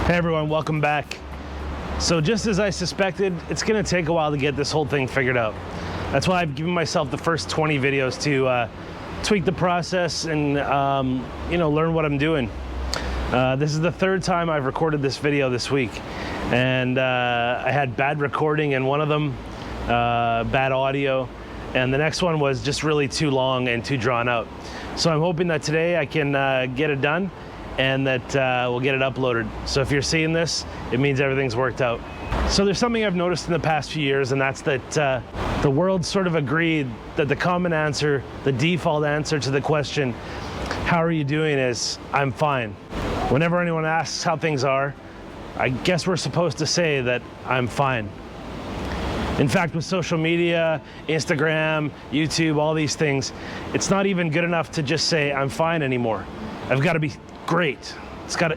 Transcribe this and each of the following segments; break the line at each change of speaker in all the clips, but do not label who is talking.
Hey everyone, welcome back. So just as I suspected, it's gonna take a while to get this whole thing figured out. That's why I've given myself the first 20 videos to tweak the process and learn what I'm doing. This is the third time I've recorded this video this week, and I had bad recording in one of them, bad audio, and the next one was just really too long and too drawn out. So I'm hoping that today I can get it done and that we'll get it uploaded. So if you're seeing this, it means everything's worked out. So there's something I've noticed in the past few years, and that's that the world sort of agreed that the common answer, the default answer to the question, how are you doing, is I'm fine. Whenever anyone asks how things are, I guess we're supposed to say that I'm fine. In fact, with social media, Instagram, YouTube, all these things, it's not even good enough to just say I'm fine anymore. I've got to be great.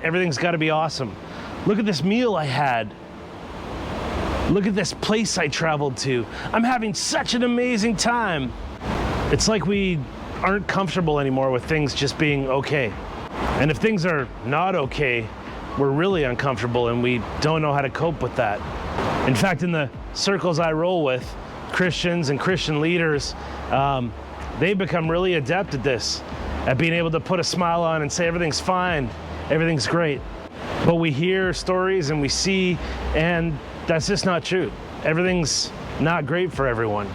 Everything's got to be awesome. Look at this meal I had. Look at this place I traveled to. I'm having such an amazing time. It's like we aren't comfortable anymore with things just being okay. And if things are not okay, we're really uncomfortable and we don't know how to cope with that. In fact, in the circles I roll with, Christians and Christian leaders, they've become really adept at this, at being able to put a smile on and say everything's fine, everything's great. But we hear stories and we see, and that's just not true. Everything's not great for everyone.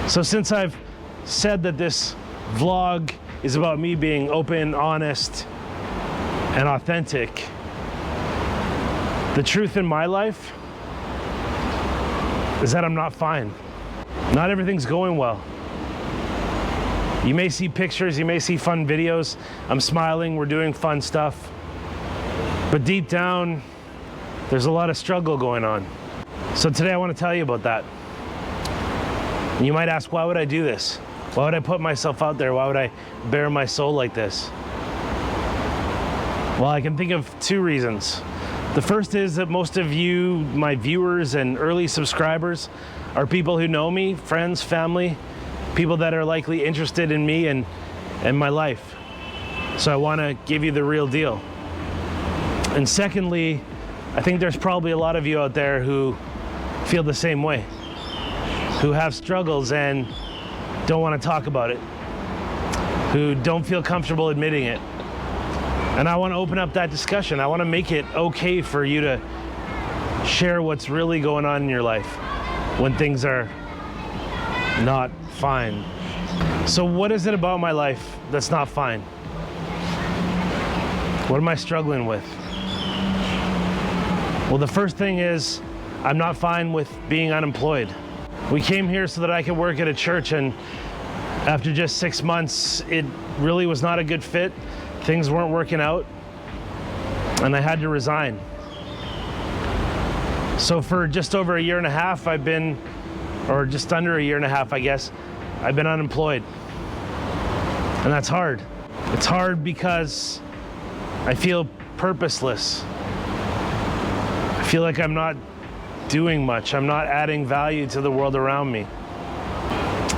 So since I've said that this vlog is about me being open, honest, and authentic, the truth in my life is that I'm not fine. Not everything's going well. You may see pictures, you may see fun videos. I'm smiling, we're doing fun stuff. But deep down, there's a lot of struggle going on. So today I want to tell you about that. And you might ask, why would I do this? Why would I put myself out there? Why would I bare my soul like this? Well, I can think of two reasons. The first is that most of you, my viewers and early subscribers, are people who know me, friends, family, people that are likely interested in me and my life. So I want to give you the real deal. And secondly, I think there's probably a lot of you out there who feel the same way, who have struggles and don't want to talk about it, who don't feel comfortable admitting it. And I want to open up that discussion. I want to make it okay for you to share what's really going on in your life when things are not fine. So what is it about my life that's not fine? What am I struggling with? Well, the first thing is I'm not fine with being unemployed. We came here so that I could work at a church, and after just 6 months, it really was not a good fit. Things weren't working out, and I had to resign. So for just over a year and a half, or just under a year and a half, I guess, I've been unemployed. And that's hard. It's hard because I feel purposeless. I feel like I'm not doing much. I'm not adding value to the world around me.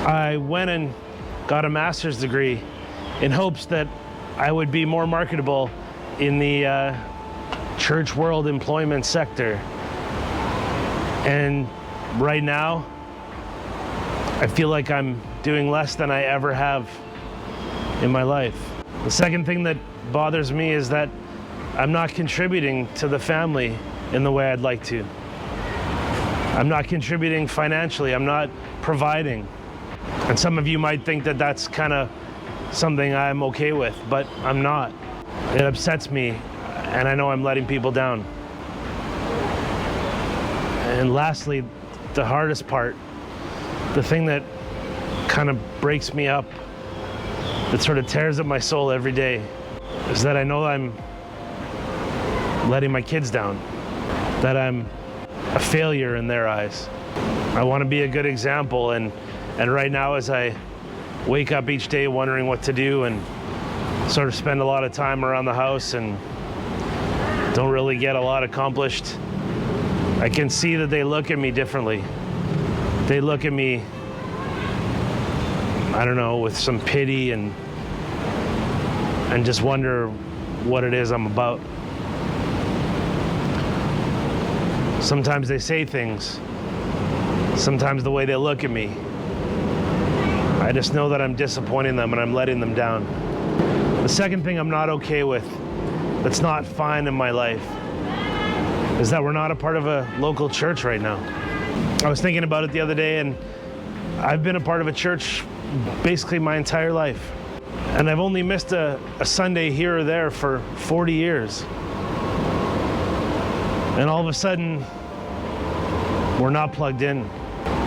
I went and got a master's degree in hopes that I would be more marketable in the church world employment sector. And right now, I feel like I'm doing less than I ever have in my life. The second thing that bothers me is that I'm not contributing to the family in the way I'd like to. I'm not contributing financially. I'm not providing. And some of you might think that that's kind of something I'm okay with, but I'm not. It upsets me, and I know I'm letting people down. And lastly, the hardest part, the thing that kind of breaks me up, that sort of tears at my soul every day, is that I know I'm letting my kids down, that I'm a failure in their eyes. I want to be a good example, and right now, as I wake up each day wondering what to do and sort of spend a lot of time around the house and don't really get a lot accomplished, I can see that they look at me differently. They look at me, I don't know, with some pity and just wonder what it is I'm about. Sometimes they say things. Sometimes the way they look at me. I just know that I'm disappointing them and I'm letting them down. The second thing I'm not okay with, that's not fine in my life, is that we're not a part of a local church right now. I was thinking about it the other day, and I've been a part of a church basically my entire life. And I've only missed a Sunday here or there for 40 years. And all of a sudden, we're not plugged in.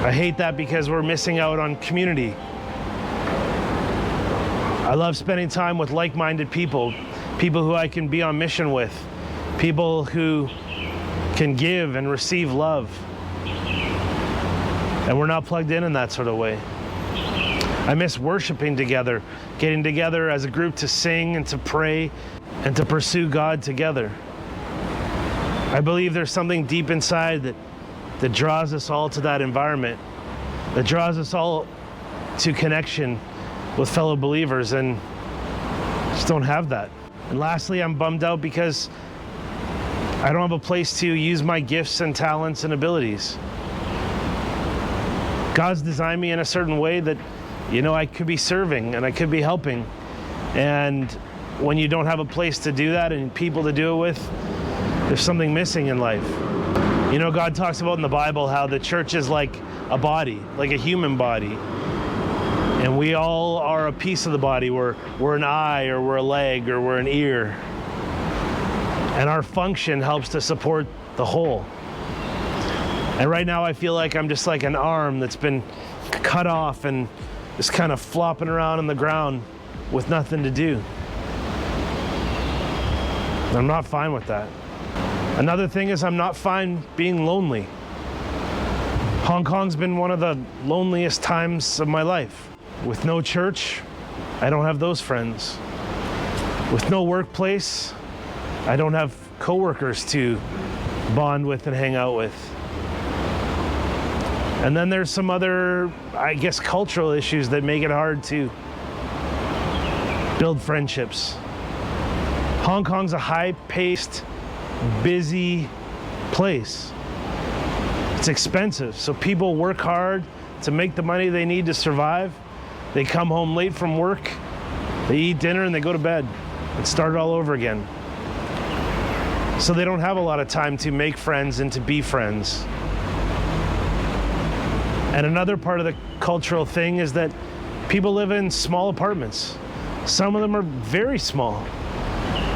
I hate that because we're missing out on community. I love spending time with like-minded people, people who I can be on mission with, people who can give and receive love. And we're not plugged in that sort of way. I miss worshiping together, getting together as a group to sing and to pray and to pursue God together. I believe there's something deep inside that draws us all to that environment, that draws us all to connection with fellow believers, and just don't have that. And lastly, I'm bummed out because I don't have a place to use my gifts and talents and abilities. God's designed me in a certain way that, I could be serving and I could be helping. And when you don't have a place to do that and people to do it with, there's something missing in life. God talks about in the Bible how the church is like a body, like a human body. And we all are a piece of the body. We're an eye, or we're a leg, or we're an ear. And our function helps to support the whole. And right now I feel like I'm just like an arm that's been cut off and just kind of flopping around on the ground with nothing to do. And I'm not fine with that. Another thing is I'm not fine being lonely. Hong Kong's been one of the loneliest times of my life. With no church, I don't have those friends. With no workplace, I don't have coworkers to bond with and hang out with. And then there's some other, cultural issues that make it hard to build friendships. Hong Kong's a high-paced, busy place. It's expensive, so people work hard to make the money they need to survive. They come home late from work, they eat dinner, and they go to bed and start it all over again. So they don't have a lot of time to make friends and to be friends. And another part of the cultural thing is that people live in small apartments. Some of them are very small.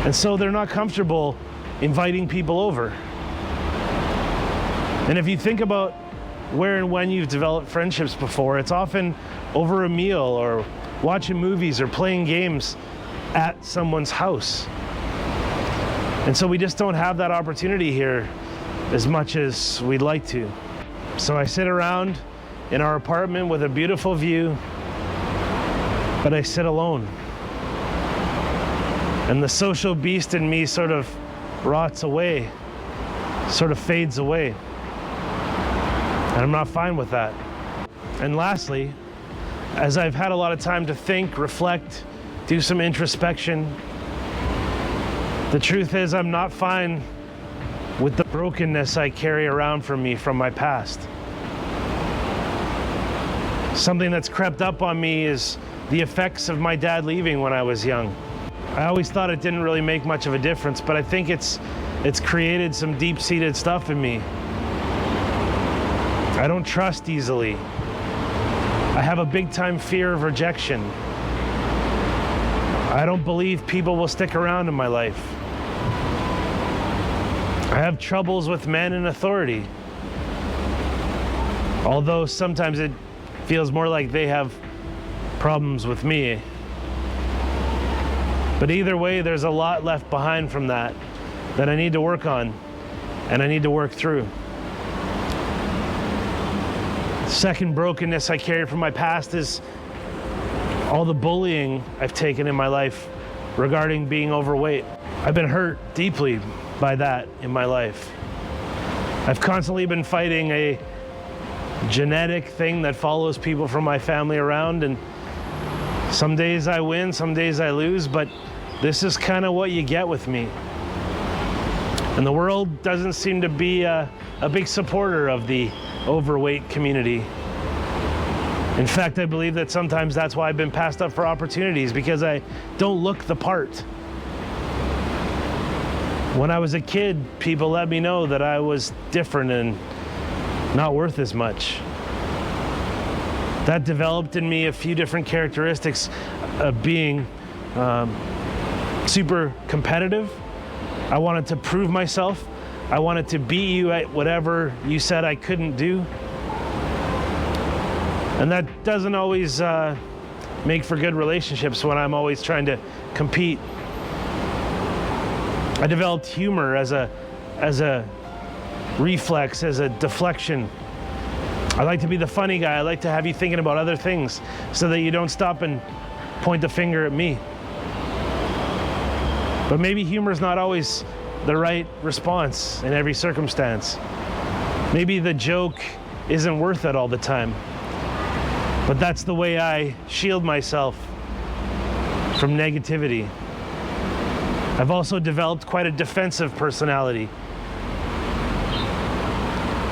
And so they're not comfortable inviting people over. And if you think about where and when you've developed friendships before, it's often over a meal or watching movies or playing games at someone's house. And so we just don't have that opportunity here as much as we'd like to. So I sit around in our apartment with a beautiful view, but I sit alone. And the social beast in me sort of rots away, sort of fades away. And I'm not fine with that. And lastly, as I've had a lot of time to think, reflect, do some introspection, the truth is I'm not fine with the brokenness I carry around from me from my past. Something that's crept up on me is the effects of my dad leaving when I was young. I always thought it didn't really make much of a difference, but I think it's created some deep-seated stuff in me. I don't trust easily. I have a big-time fear of rejection. I don't believe people will stick around in my life. I have troubles with men in authority. Although sometimes it feels more like they have problems with me. But either way, there's a lot left behind from that I need to work on and I need to work through. Second brokenness I carry from my past is all the bullying I've taken in my life regarding being overweight. I've been hurt deeply by that in my life. I've constantly been fighting a genetic thing that follows people from my family around, and some days I win, some days I lose, but this is kind of what you get with me. And the world doesn't seem to be a big supporter of the overweight community. In fact, I believe that sometimes that's why I've been passed up for opportunities, because I don't look the part. When I was a kid, people let me know that I was different and not worth as much. That developed in me a few different characteristics of being super competitive. I wanted to prove myself. I wanted to beat you at whatever you said I couldn't do. And that doesn't always make for good relationships when I'm always trying to compete. I developed humor as a reflex, as a deflection. I like to be the funny guy. I like to have you thinking about other things so that you don't stop and point the finger at me. But maybe humor is not always the right response in every circumstance. Maybe the joke isn't worth it all the time. But that's the way I shield myself from negativity. I've also developed quite a defensive personality.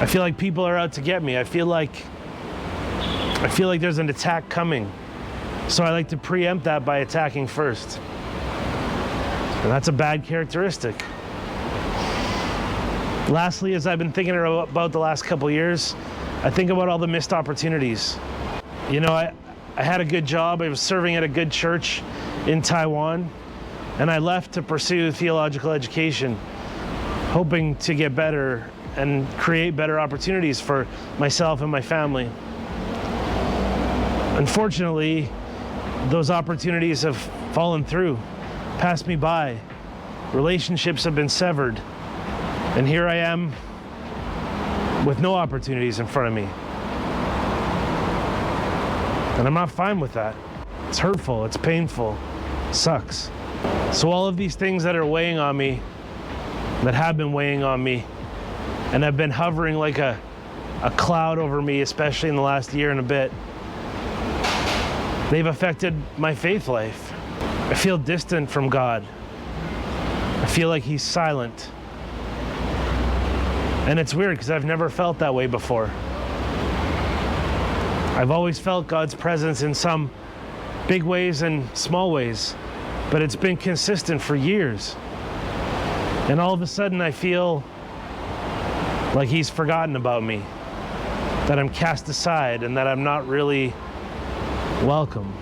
I feel like people are out to get me. I feel like there's an attack coming. So I like to preempt that by attacking first. And that's a bad characteristic. Lastly, as I've been thinking about the last couple years, I think about all the missed opportunities. You know, I had a good job. I was serving at a good church in Taiwan, and I left to pursue theological education, hoping to get better and create better opportunities for myself and my family. Unfortunately, those opportunities have fallen through, passed me by. Relationships have been severed, and here I am with no opportunities in front of me. And I'm not fine with that. It's hurtful, it's painful, it sucks. So all of these things that are weighing on me, that have been weighing on me, and have been hovering like a cloud over me, especially in the last year and a bit, they've affected my faith life. I feel distant from God. I feel like He's silent. And it's weird because I've never felt that way before. I've always felt God's presence in some big ways and small ways, but it's been consistent for years. And all of a sudden I feel like He's forgotten about me, that I'm cast aside and that I'm not really welcome.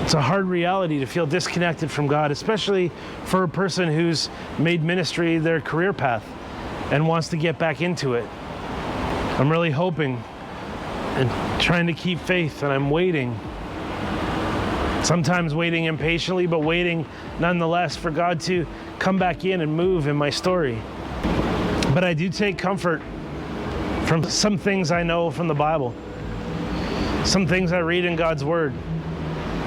It's a hard reality to feel disconnected from God, especially for a person who's made ministry their career path and wants to get back into it. I'm really hoping and trying to keep faith, and I'm waiting. Sometimes waiting impatiently, but waiting nonetheless for God to come back in and move in my story. But I do take comfort from some things I know from the Bible, some things I read in God's Word,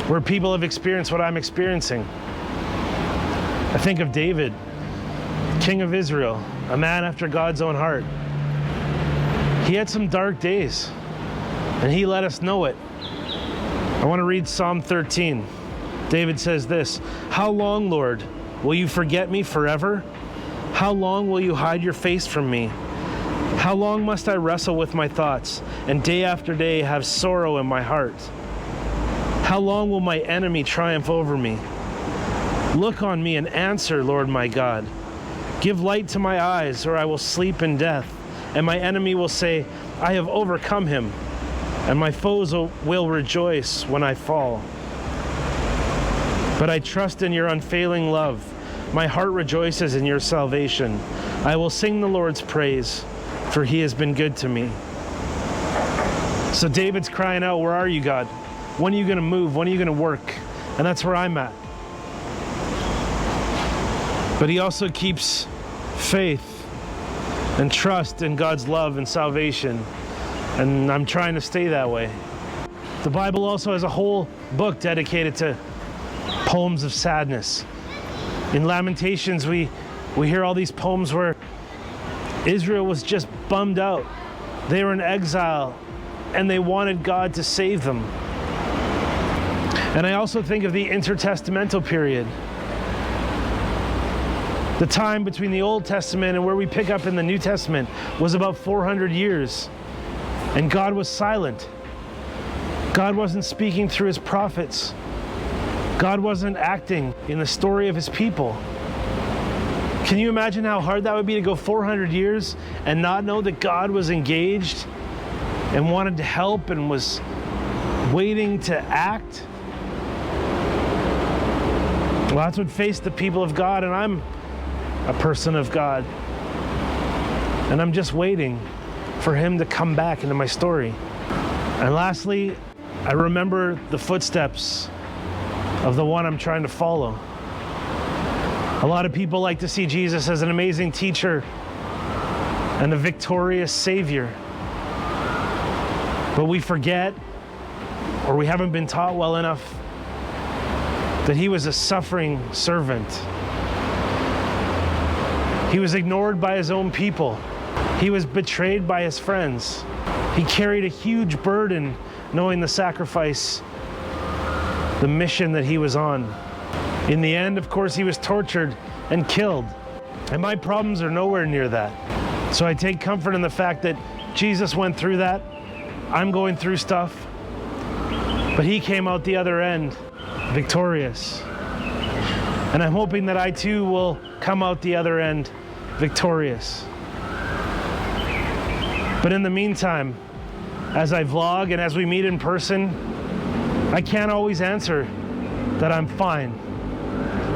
where people have experienced what I'm experiencing. I think of David, King of Israel, a man after God's own heart. He had some dark days, and He let us know it. I want to read Psalm 13. David says this, "How long, Lord, will you forget me forever? How long will you hide your face from me? How long must I wrestle with my thoughts, and day after day have sorrow in my heart? How long will my enemy triumph over me? Look on me and answer, Lord my God. Give light to my eyes, or I will sleep in death, and my enemy will say, I have overcome him, and my foes will rejoice when I fall. But I trust in your unfailing love. My heart rejoices in your salvation. I will sing the Lord's praise, for He has been good to me." So David's crying out, "Where are you, God? When are you going to move? When are you going to work?" And that's where I'm at. But he also keeps faith and trust in God's love and salvation. And I'm trying to stay that way. The Bible also has a whole book dedicated to poems of sadness. In Lamentations, we hear all these poems where Israel was just bummed out. They were in exile, and they wanted God to save them. And I also think of the intertestamental period, The time between the Old Testament and where we pick up in the New Testament was about 400 years. And God was silent. God wasn't speaking through his prophets. God wasn't acting in the story of his people. Can you imagine how hard that would be to go 400 years and not know that God was engaged and wanted to help and was waiting to act? Well, that's what faced the people of God, and I'm a person of God. And I'm just waiting for him to come back into my story. And lastly, I remember the footsteps of the one I'm trying to follow. A lot of people like to see Jesus as an amazing teacher and a victorious Savior. But we forget, or we haven't been taught well enough, that he was a suffering servant. He was ignored by his own people. He was betrayed by his friends. He carried a huge burden knowing the sacrifice, the mission that he was on. In the end, of course, he was tortured and killed. And my problems are nowhere near that. So I take comfort in the fact that Jesus went through that. I'm going through stuff. But he came out the other end victorious. And I'm hoping that I too will come out the other end victorious. But in the meantime, as I vlog and as we meet in person, I can't always answer that I'm fine,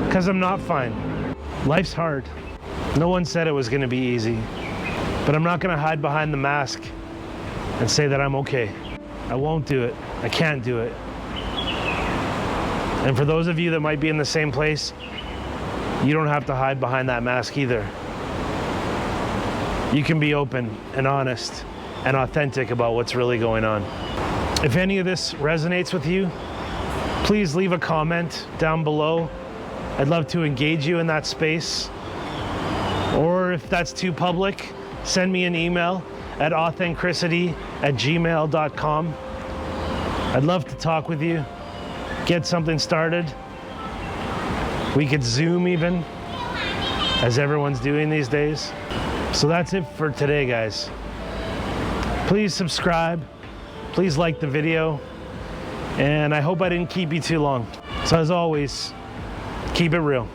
because I'm not fine. Life's hard. No one said it was going to be easy, but I'm not going to hide behind the mask and say that I'm okay. I won't do it. I can't do it. And for those of you that might be in the same place, you don't have to hide behind that mask either. You can be open and honest and authentic about what's really going on. If any of this resonates with you, please leave a comment down below. I'd love to engage you in that space. Or if that's too public, send me an email at AUTHENCHRISITY@gmail.com. I'd love to talk with you, get something started. We could Zoom even, as everyone's doing these days. So that's it for today, guys. Please subscribe, please like the video, and I hope I didn't keep you too long. So as always, keep it real.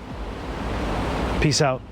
Peace out.